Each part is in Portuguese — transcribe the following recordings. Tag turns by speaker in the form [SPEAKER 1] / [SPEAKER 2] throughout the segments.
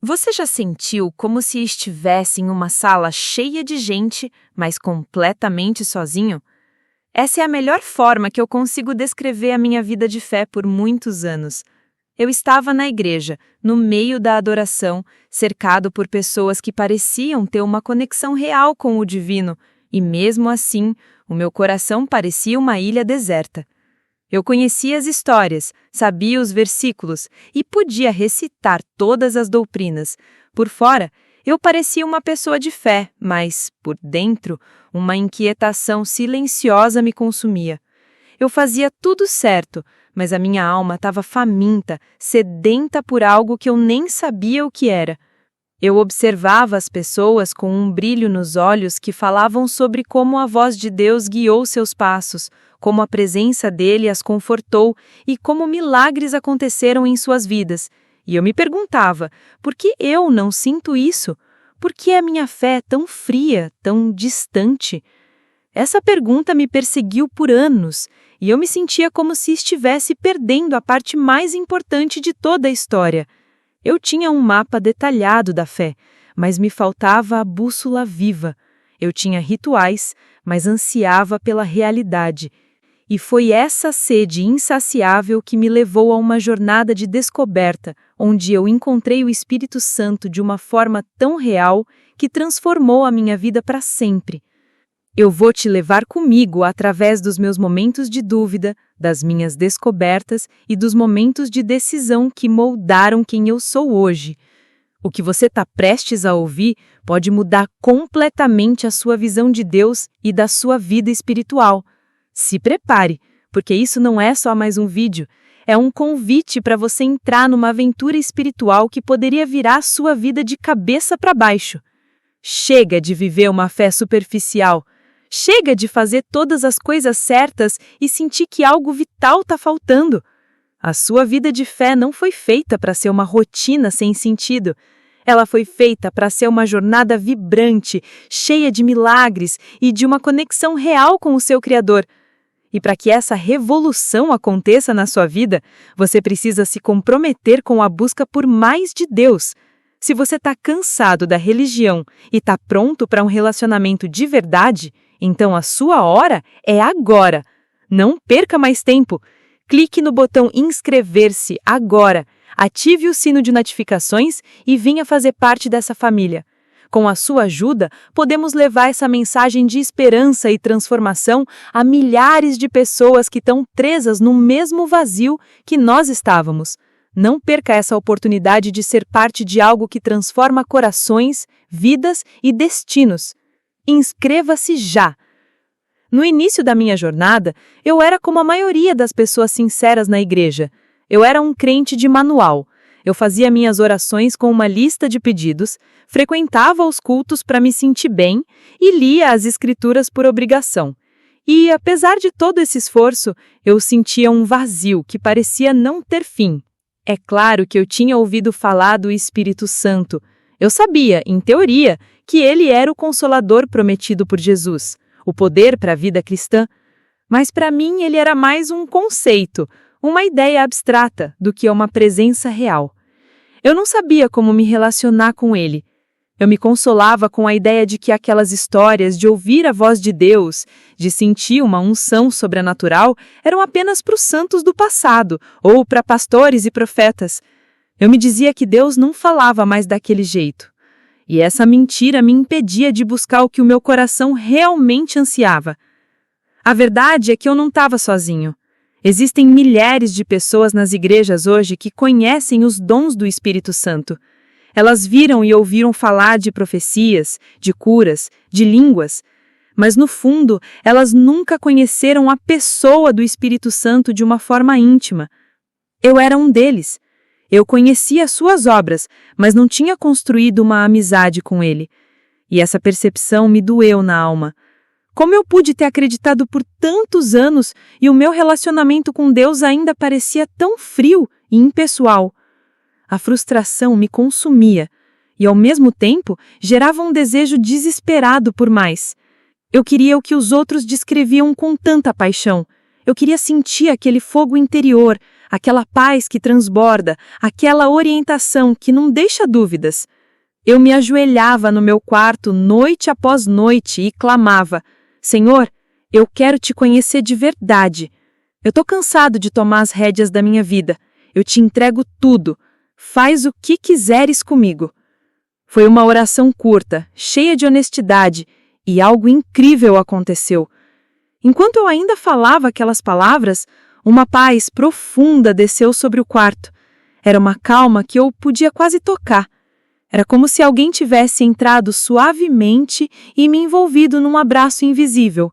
[SPEAKER 1] Você já sentiu como se estivesse em uma sala cheia de gente, mas completamente sozinho? Essa é a melhor forma que eu consigo descrever a minha vida de fé por muitos anos. Eu estava na igreja, no meio da adoração, cercado por pessoas que pareciam ter uma conexão real com o divino, e mesmo assim, o meu coração parecia uma ilha deserta. Eu conhecia as histórias, sabia os versículos e podia recitar todas as doutrinas. Por fora, eu parecia uma pessoa de fé, mas, por dentro, uma inquietação silenciosa me consumia. Eu fazia tudo certo, mas a minha alma estava faminta, sedenta por algo que eu nem sabia o que era. Eu observava as pessoas com um brilho nos olhos que falavam sobre como a voz de Deus guiou seus passos, como a presença dele as confortou e como milagres aconteceram em suas vidas. E eu me perguntava, por que eu não sinto isso? Por que a minha fé é tão fria, tão distante? Essa pergunta me perseguiu por anos, e eu me sentia como se estivesse perdendo a parte mais importante de toda a história. Eu tinha um mapa detalhado da fé, mas me faltava a bússola viva. Eu tinha rituais, mas ansiava pela realidade. E foi essa sede insaciável que me levou a uma jornada de descoberta, onde eu encontrei o Espírito Santo de uma forma tão real que transformou a minha vida para sempre. Eu vou te levar comigo através dos meus momentos de dúvida, das minhas descobertas e dos momentos de decisão que moldaram quem eu sou hoje. O que você está prestes a ouvir pode mudar completamente a sua visão de Deus e da sua vida espiritual. Se prepare, porque isso não é só mais um vídeo, é um convite para você entrar numa aventura espiritual que poderia virar sua vida de cabeça para baixo. Chega de viver uma fé superficial. Chega de fazer todas as coisas certas e sentir que algo vital está faltando. A sua vida de fé não foi feita para ser uma rotina sem sentido. Ela foi feita para ser uma jornada vibrante, cheia de milagres e de uma conexão real com o seu Criador. E para que essa revolução aconteça na sua vida, você precisa se comprometer com a busca por mais de Deus. Se você está cansado da religião e está pronto para um relacionamento de verdade, então a sua hora é agora. Não perca mais tempo. Clique no botão inscrever-se agora, ative o sino de notificações e venha fazer parte dessa família. Com a sua ajuda, podemos levar essa mensagem de esperança e transformação a milhares de pessoas que estão presas no mesmo vazio que nós estávamos. Não perca essa oportunidade de ser parte de algo que transforma corações, vidas e destinos. Inscreva-se já! No início da minha jornada, eu era como a maioria das pessoas sinceras na igreja. Eu era um crente de manual. Eu fazia minhas orações com uma lista de pedidos, frequentava os cultos para me sentir bem e lia as escrituras por obrigação. E, apesar de todo esse esforço, eu sentia um vazio que parecia não ter fim. É claro que eu tinha ouvido falar do Espírito Santo. Eu sabia, em teoria, que ele era o Consolador prometido por Jesus, o poder para a vida cristã. Mas para mim ele era mais um conceito, uma ideia abstrata do que uma presença real. Eu não sabia como me relacionar com ele. Eu me consolava com a ideia de que aquelas histórias de ouvir a voz de Deus, de sentir uma unção sobrenatural, eram apenas para os santos do passado ou para pastores e profetas. Eu me dizia que Deus não falava mais daquele jeito. E essa mentira me impedia de buscar o que o meu coração realmente ansiava. A verdade é que eu não estava sozinho. Existem milhares de pessoas nas igrejas hoje que conhecem os dons do Espírito Santo. Elas viram e ouviram falar de profecias, de curas, de línguas, mas no fundo elas nunca conheceram a pessoa do Espírito Santo de uma forma íntima. Eu era um deles. Eu conhecia suas obras, mas não tinha construído uma amizade com ele. E essa percepção me doeu na alma. Como eu pude ter acreditado por tantos anos e o meu relacionamento com Deus ainda parecia tão frio e impessoal? A frustração me consumia e, ao mesmo tempo, gerava um desejo desesperado por mais. Eu queria o que os outros descreviam com tanta paixão. Eu queria sentir aquele fogo interior, aquela paz que transborda, aquela orientação que não deixa dúvidas. Eu me ajoelhava no meu quarto noite após noite e clamava: Senhor, eu quero te conhecer de verdade. Eu estou cansado de tomar as rédeas da minha vida. Eu te entrego tudo. Faz o que quiseres comigo. Foi uma oração curta, cheia de honestidade, e algo incrível aconteceu. Enquanto eu ainda falava aquelas palavras, uma paz profunda desceu sobre o quarto. Era uma calma que eu podia quase tocar. Era como se alguém tivesse entrado suavemente e me envolvido num abraço invisível.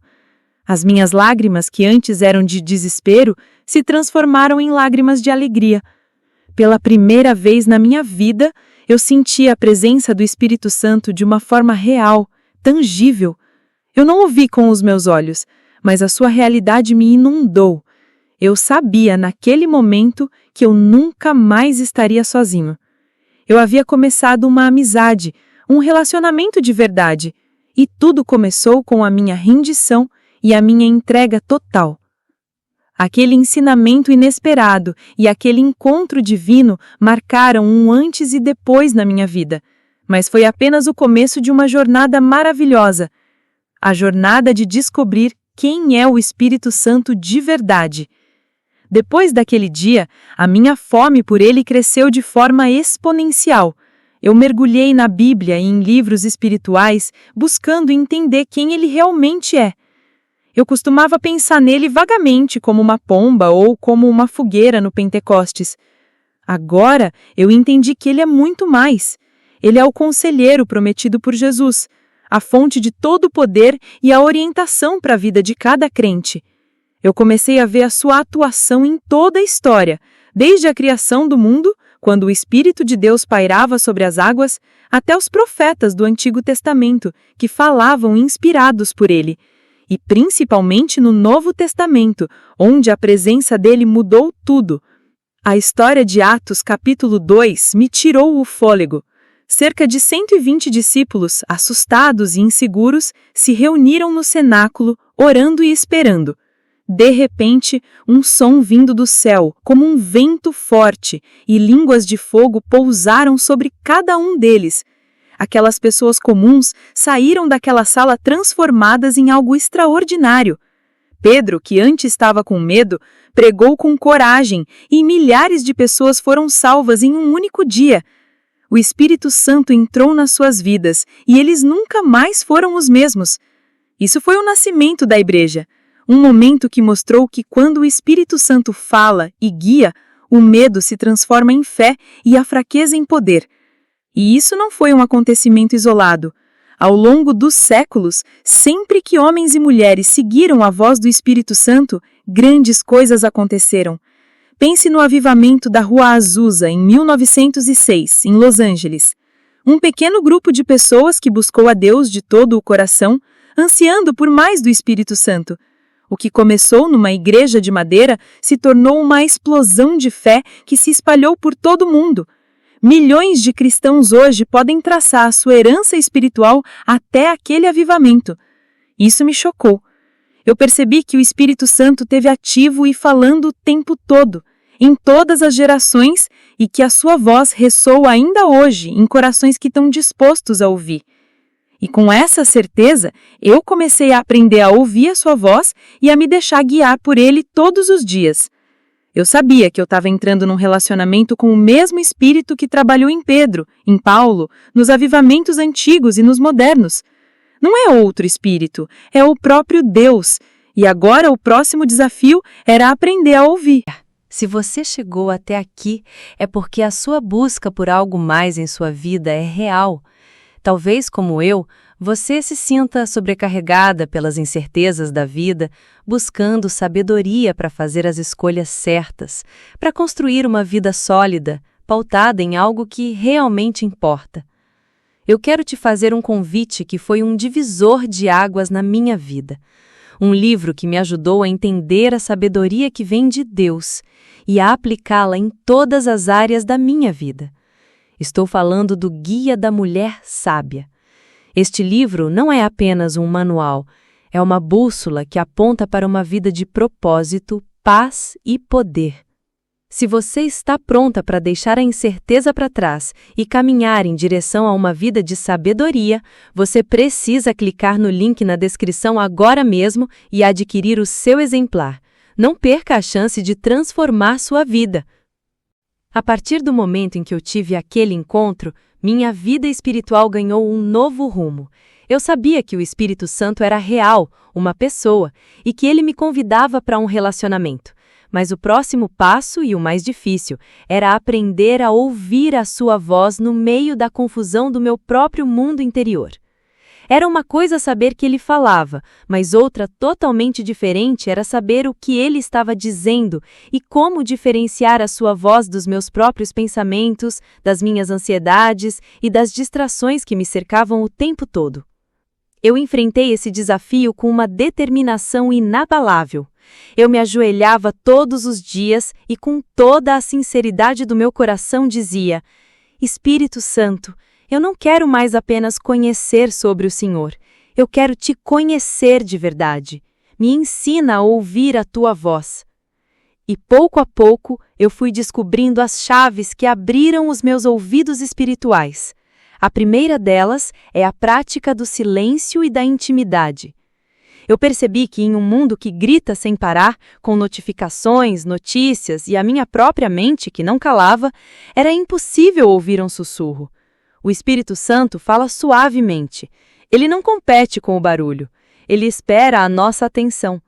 [SPEAKER 1] As minhas lágrimas, que antes eram de desespero, se transformaram em lágrimas de alegria. Pela primeira vez na minha vida, eu senti a presença do Espírito Santo de uma forma real, tangível. Eu não o vi com os meus olhos, mas a sua realidade me inundou. Eu sabia naquele momento que eu nunca mais estaria sozinho. Eu havia começado uma amizade, um relacionamento de verdade, e tudo começou com a minha rendição e a minha entrega total. Aquele ensinamento inesperado e aquele encontro divino marcaram um antes e depois na minha vida, mas foi apenas o começo de uma jornada maravilhosa, a jornada de descobrir quem é o Espírito Santo de verdade. Depois daquele dia, a minha fome por ele cresceu de forma exponencial. Eu mergulhei na Bíblia e em livros espirituais, buscando entender quem ele realmente é. Eu costumava pensar nele vagamente como uma pomba ou como uma fogueira no Pentecostes. Agora, eu entendi que ele é muito mais. Ele é o conselheiro prometido por Jesus, a fonte de todo o poder e a orientação para a vida de cada crente. Eu comecei a ver a sua atuação em toda a história, desde a criação do mundo, quando o Espírito de Deus pairava sobre as águas, até os profetas do Antigo Testamento, que falavam inspirados por ele, e principalmente no Novo Testamento, onde a presença dele mudou tudo. A história de Atos capítulo 2 me tirou o fôlego. Cerca de 120 discípulos, assustados e inseguros, se reuniram no cenáculo, orando e esperando. De repente, um som vindo do céu, como um vento forte, e línguas de fogo pousaram sobre cada um deles. Aquelas pessoas comuns saíram daquela sala transformadas em algo extraordinário. Pedro, que antes estava com medo, pregou com coragem e milhares de pessoas foram salvas em um único dia. O Espírito Santo entrou nas suas vidas e eles nunca mais foram os mesmos. Isso foi o nascimento da igreja, um momento que mostrou que quando o Espírito Santo fala e guia, o medo se transforma em fé e a fraqueza em poder. E isso não foi um acontecimento isolado. Ao longo dos séculos, sempre que homens e mulheres seguiram a voz do Espírito Santo, grandes coisas aconteceram. Pense no avivamento da Rua Azusa, em 1906, em Los Angeles. Um pequeno grupo de pessoas que buscou a Deus de todo o coração, ansiando por mais do Espírito Santo. O que começou numa igreja de madeira se tornou uma explosão de fé que se espalhou por todo o mundo. Milhões de cristãos hoje podem traçar a sua herança espiritual até aquele avivamento. Isso me chocou. Eu percebi que o Espírito Santo esteve ativo e falando o tempo todo, em todas as gerações, e que a sua voz ressoa ainda hoje em corações que estão dispostos a ouvir. E com essa certeza, eu comecei a aprender a ouvir a sua voz e a me deixar guiar por ele todos os dias. Eu sabia que eu estava entrando num relacionamento com o mesmo Espírito que trabalhou em Pedro, em Paulo, nos avivamentos antigos e nos modernos. Não é outro Espírito, é o próprio Deus. E agora o próximo desafio era aprender a ouvir.
[SPEAKER 2] Se você chegou até aqui, é porque a sua busca por algo mais em sua vida é real. Talvez, como eu, você se sinta sobrecarregada pelas incertezas da vida, buscando sabedoria para fazer as escolhas certas, para construir uma vida sólida, pautada em algo que realmente importa. Eu quero te fazer um convite que foi um divisor de águas na minha vida. Um livro que me ajudou a entender a sabedoria que vem de Deus e a aplicá-la em todas as áreas da minha vida. Estou falando do Guia da Mulher Sábia. Este livro não é apenas um manual, é uma bússola que aponta para uma vida de propósito, paz e poder. Se você está pronta para deixar a incerteza para trás e caminhar em direção a uma vida de sabedoria, você precisa clicar no link na descrição agora mesmo e adquirir o seu exemplar. Não perca a chance de transformar sua vida. A partir do momento em que eu tive aquele encontro, minha vida espiritual ganhou um novo rumo. Eu sabia que o Espírito Santo era real, uma pessoa, e que ele me convidava para um relacionamento. Mas o próximo passo, e o mais difícil, era aprender a ouvir a sua voz no meio da confusão do meu próprio mundo interior. Era uma coisa saber que ele falava, mas outra totalmente diferente era saber o que ele estava dizendo e como diferenciar a sua voz dos meus próprios pensamentos, das minhas ansiedades e das distrações que me cercavam o tempo todo. Eu enfrentei esse desafio com uma determinação inabalável. Eu me ajoelhava todos os dias e com toda a sinceridade do meu coração dizia: Espírito Santo, eu não quero mais apenas conhecer sobre o Senhor. Eu quero te conhecer de verdade. Me ensina a ouvir a tua voz. E pouco a pouco eu fui descobrindo as chaves que abriram os meus ouvidos espirituais. A primeira delas é a prática do silêncio e da intimidade. Eu percebi que em um mundo que grita sem parar, com notificações, notícias e a minha própria mente que não calava, era impossível ouvir um sussurro. O Espírito Santo fala suavemente. Ele não compete com o barulho. Ele espera a nossa atenção.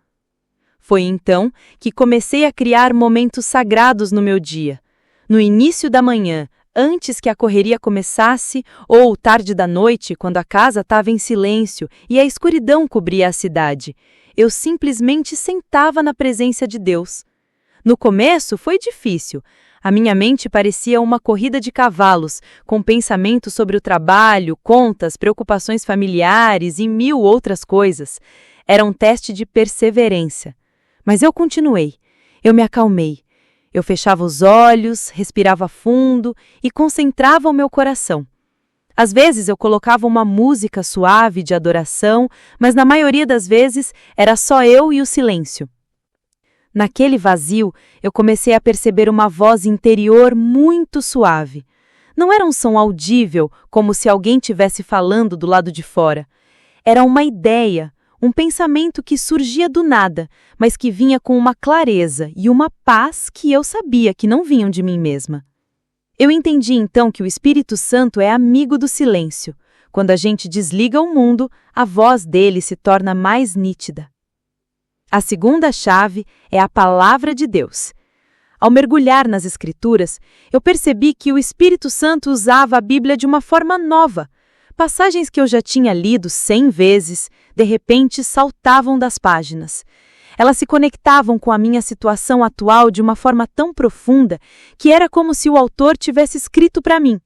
[SPEAKER 2] Foi então que comecei a criar momentos sagrados no meu dia. No início da manhã, antes que a correria começasse, ou tarde da noite, quando a casa estava em silêncio e a escuridão cobria a cidade, eu simplesmente sentava na presença de Deus. No começo foi difícil. A minha mente parecia uma corrida de cavalos, com pensamentos sobre o trabalho, contas, preocupações familiares e 1000 outras coisas. Era um teste de perseverança. Mas eu continuei. Eu me acalmei. Eu fechava os olhos, respirava fundo e concentrava o meu coração. Às vezes eu colocava uma música suave de adoração, mas na maioria das vezes era só eu e o silêncio. Naquele vazio, eu comecei a perceber uma voz interior muito suave. Não era um som audível, como se alguém estivesse falando do lado de fora. Era uma ideia, um pensamento que surgia do nada, mas que vinha com uma clareza e uma paz que eu sabia que não vinham de mim mesma. Eu entendi então que o Espírito Santo é amigo do silêncio. Quando a gente desliga o mundo, a voz dele se torna mais nítida. A segunda chave é a Palavra de Deus. Ao mergulhar nas Escrituras, eu percebi que o Espírito Santo usava a Bíblia de uma forma nova. Passagens que eu já tinha lido 100 vezes, de repente saltavam das páginas. Elas se conectavam com a minha situação atual de uma forma tão profunda que era como se o autor tivesse escrito para mim.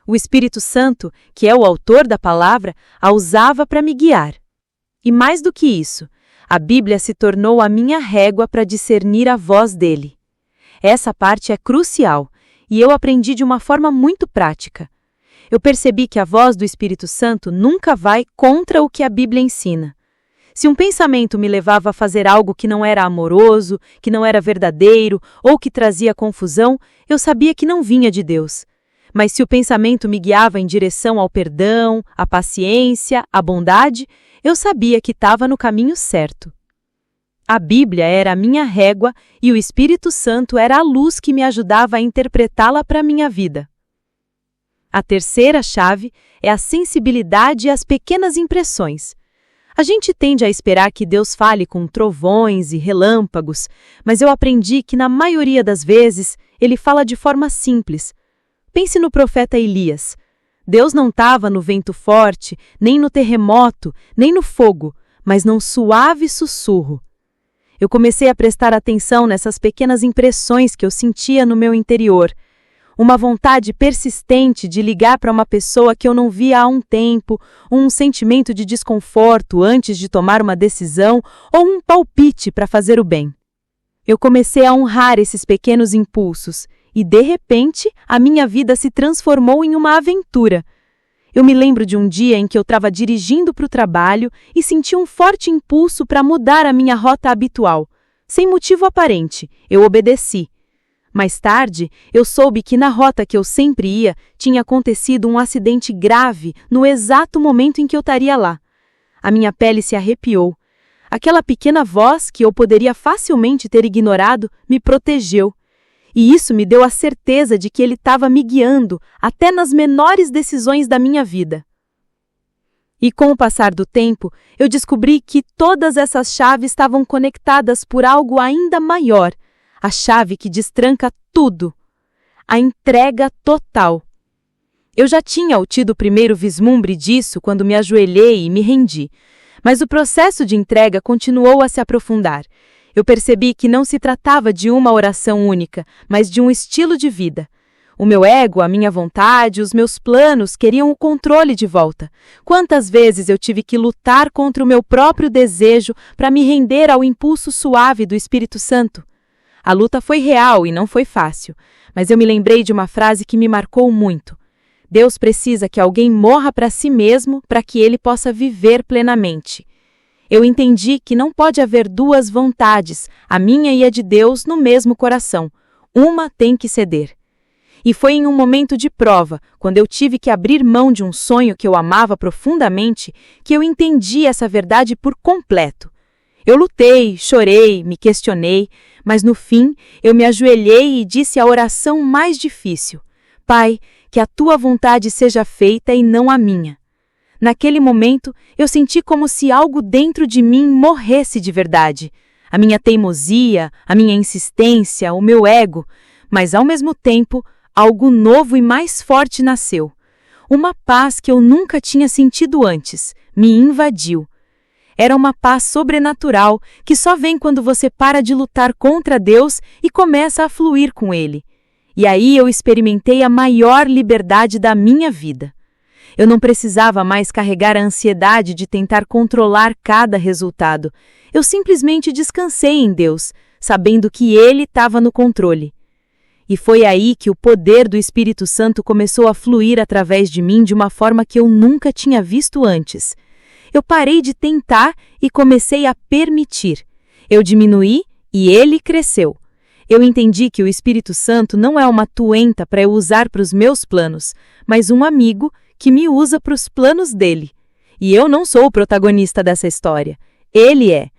[SPEAKER 2] O Espírito Santo, que é o autor da palavra, a usava para me guiar. E mais do que isso, a Bíblia se tornou a minha régua para discernir a voz dele. Essa parte é crucial, e eu aprendi de uma forma muito prática. Eu percebi que a voz do Espírito Santo nunca vai contra o que a Bíblia ensina. Se um pensamento me levava a fazer algo que não era amoroso, que não era verdadeiro ou que trazia confusão, eu sabia que não vinha de Deus. Mas se o pensamento me guiava em direção ao perdão, à paciência, à bondade, eu sabia que estava no caminho certo. A Bíblia era a minha régua e o Espírito Santo era a luz que me ajudava a interpretá-la para a minha vida. A terceira chave é a sensibilidade às pequenas impressões. A gente tende a esperar que Deus fale com trovões e relâmpagos, mas eu aprendi que na maioria das vezes ele fala de forma simples. Pense no profeta Elias. Deus não estava no vento forte, nem no terremoto, nem no fogo, mas num suave sussurro. Eu comecei a prestar atenção nessas pequenas impressões que eu sentia no meu interior. Uma vontade persistente de ligar para uma pessoa que eu não via há um tempo, um sentimento de desconforto antes de tomar uma decisão ou um palpite para fazer o bem. Eu comecei a honrar esses pequenos impulsos e, de repente, a minha vida se transformou em uma aventura. Eu me lembro de um dia em que eu estava dirigindo para o trabalho e senti um forte impulso para mudar a minha rota habitual. Sem motivo aparente, eu obedeci.
[SPEAKER 1] Mais tarde, eu soube que na rota que eu sempre ia, tinha acontecido um acidente grave no exato momento em que eu estaria lá. A minha pele se arrepiou. Aquela pequena voz que eu poderia facilmente ter ignorado me protegeu. E isso me deu a certeza de que ele estava me guiando até nas menores decisões da minha vida. E com o passar do tempo, eu descobri que todas essas chaves estavam conectadas por algo ainda maior. A chave que destranca tudo. A entrega total. Eu já tinha tido o primeiro vislumbre disso quando me ajoelhei e me rendi. Mas o processo de entrega continuou a se aprofundar. Eu percebi que não se tratava de uma oração única, mas de um estilo de vida. O meu ego, a minha vontade, os meus planos queriam o controle de volta. Quantas vezes eu tive que lutar contra o meu próprio desejo para me render ao impulso suave do Espírito Santo? A luta foi real e não foi fácil, mas eu me lembrei de uma frase que me marcou muito. Deus precisa que alguém morra para si mesmo para que ele possa viver plenamente. Eu entendi que não pode haver duas vontades, a minha e a de Deus, no mesmo coração. Uma tem que ceder. E foi em um momento de prova, quando eu tive que abrir mão de um sonho que eu amava profundamente, que eu entendi essa verdade por completo. Eu lutei, chorei, me questionei, mas no fim eu me ajoelhei e disse a oração mais difícil: Pai, que a tua vontade seja feita e não a minha. Naquele momento, eu senti como se algo dentro de mim morresse de verdade. A minha teimosia, a minha insistência, o meu ego, mas ao mesmo tempo, algo novo e mais forte nasceu. Uma paz que eu nunca tinha sentido antes, me invadiu. Era uma paz sobrenatural que só vem quando você para de lutar contra Deus e começa a fluir com Ele. E aí eu experimentei a maior liberdade da minha vida. Eu não precisava mais carregar a ansiedade de tentar controlar cada resultado. Eu simplesmente descansei em Deus, sabendo que Ele estava no controle. E foi aí que o poder do Espírito Santo começou a fluir através de mim de uma forma que eu nunca tinha visto antes. Eu parei de tentar e comecei a permitir. Eu diminuí e ele cresceu. Eu entendi que o Espírito Santo não é uma tuenta para eu usar para os meus planos, mas um amigo que me usa para os planos dele. E eu não sou o protagonista dessa história. Ele é.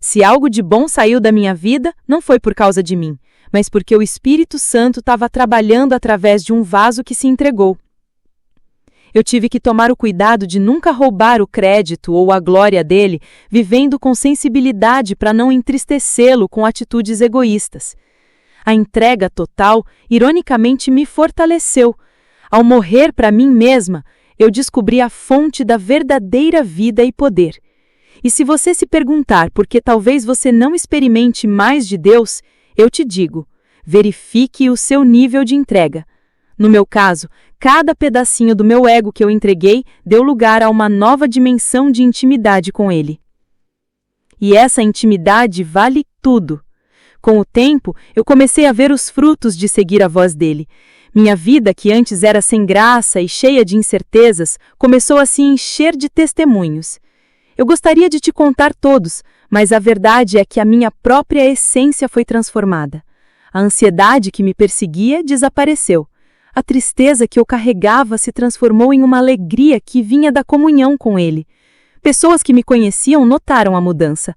[SPEAKER 1] Se algo de bom saiu da minha vida, não foi por causa de mim, mas porque o Espírito Santo estava trabalhando através de um vaso que se entregou. Eu tive que tomar o cuidado de nunca roubar o crédito ou a glória dele, vivendo com sensibilidade para não entristecê-lo com atitudes egoístas. A entrega total, ironicamente, me fortaleceu. Ao morrer para mim mesma, eu descobri a fonte da verdadeira vida e poder. E se você se perguntar por que talvez você não experimente mais de Deus, eu te digo, verifique o seu nível de entrega. No meu caso, cada pedacinho do meu ego que eu entreguei deu lugar a uma nova dimensão de intimidade com Ele. E essa intimidade vale tudo. Com o tempo, eu comecei a ver os frutos de seguir a voz dele. Minha vida, que antes era sem graça e cheia de incertezas, começou a se encher de testemunhos. Eu gostaria de te contar todos, mas a verdade é que a minha própria essência foi transformada. A ansiedade que me perseguia desapareceu. A tristeza que eu carregava se transformou em uma alegria que vinha da comunhão com Ele. Pessoas que me conheciam notaram a mudança.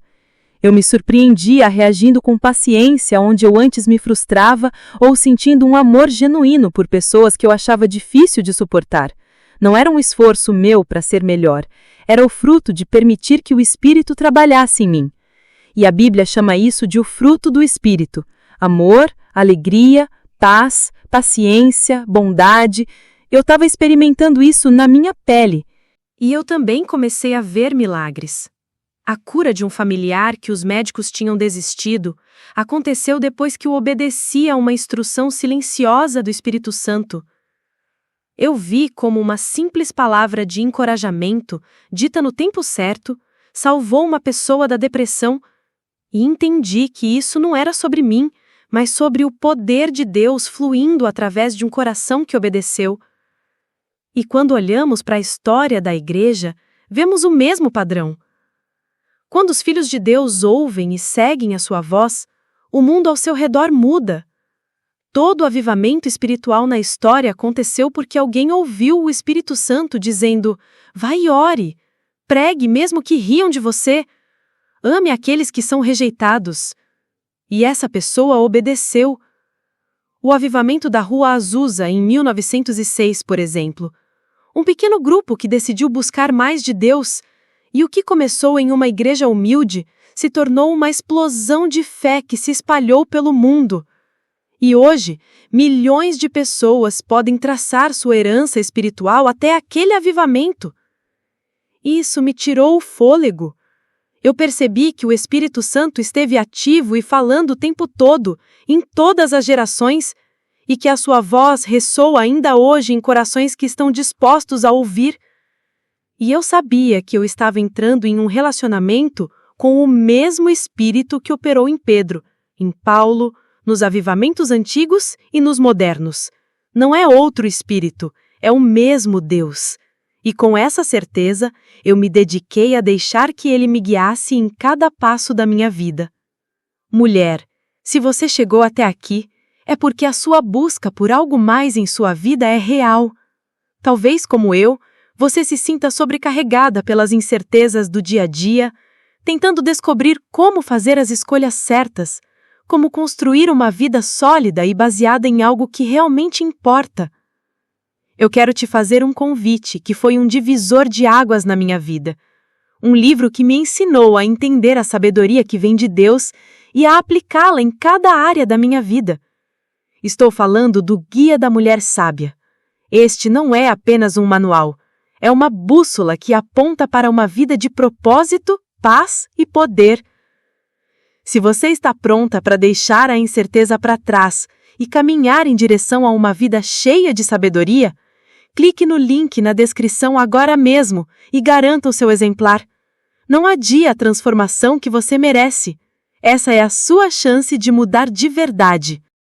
[SPEAKER 1] Eu me surpreendia reagindo com paciência onde eu antes me frustrava ou sentindo um amor genuíno por pessoas que eu achava difícil de suportar. Não era um esforço meu para ser melhor, era o fruto de permitir que o Espírito trabalhasse em mim. E a Bíblia chama isso de o fruto do Espírito: amor, alegria, paz, paciência, bondade. Eu estava experimentando isso na minha pele.
[SPEAKER 2] E eu também comecei a ver milagres. A cura de um familiar que os médicos tinham desistido aconteceu depois que eu obedeci a uma instrução silenciosa do Espírito Santo. Eu vi como uma simples palavra de encorajamento, dita no tempo certo, salvou uma pessoa da depressão, e entendi que isso não era sobre mim, mas sobre o poder de Deus fluindo através de um coração que obedeceu. E quando olhamos para a história da Igreja, vemos o mesmo padrão. Quando os filhos de Deus ouvem e seguem a sua voz, o mundo ao seu redor muda.
[SPEAKER 3] Todo avivamento espiritual na história aconteceu porque alguém ouviu o Espírito Santo dizendo: vai e ore, pregue mesmo que riam de você, ame aqueles que são rejeitados. E essa pessoa obedeceu. O avivamento da Rua Azusa, em 1906, por exemplo. Um pequeno grupo que decidiu buscar mais de Deus, e o que começou em uma igreja humilde se tornou uma explosão de fé que se espalhou pelo mundo. E hoje, milhões de pessoas podem traçar sua herança espiritual até aquele avivamento. Isso me tirou o fôlego. Eu percebi que o Espírito Santo esteve ativo e falando o tempo todo, em todas as gerações, e que a sua voz ressoa ainda hoje em corações que estão dispostos a ouvir. E eu sabia que eu estava entrando em um relacionamento com o mesmo Espírito que operou em Pedro, em Paulo, nos avivamentos antigos e nos modernos. Não é outro Espírito, é o mesmo Deus. E com essa certeza, eu me dediquei a deixar que Ele me guiasse em cada passo da minha vida. Mulher, se você chegou até aqui, é porque a sua busca por algo mais em sua vida é real. Talvez, como eu, você se sinta sobrecarregada pelas incertezas do dia a dia, tentando descobrir como fazer as escolhas certas, como construir uma vida sólida e baseada em algo que realmente importa. Eu quero te fazer um convite que foi um divisor de águas na minha vida. Um livro que me ensinou a entender a sabedoria que vem de Deus e a aplicá-la em cada área da minha vida. Estou falando do Guia da Mulher Sábia. Este não é apenas um manual, é uma bússola que aponta para uma vida de propósito, paz e poder. Se você está pronta para deixar a incerteza para trás e caminhar em direção a uma vida cheia de sabedoria, clique no link na descrição agora mesmo e garanta o seu exemplar. Não adie a transformação que você merece. Essa é a sua chance de mudar de verdade.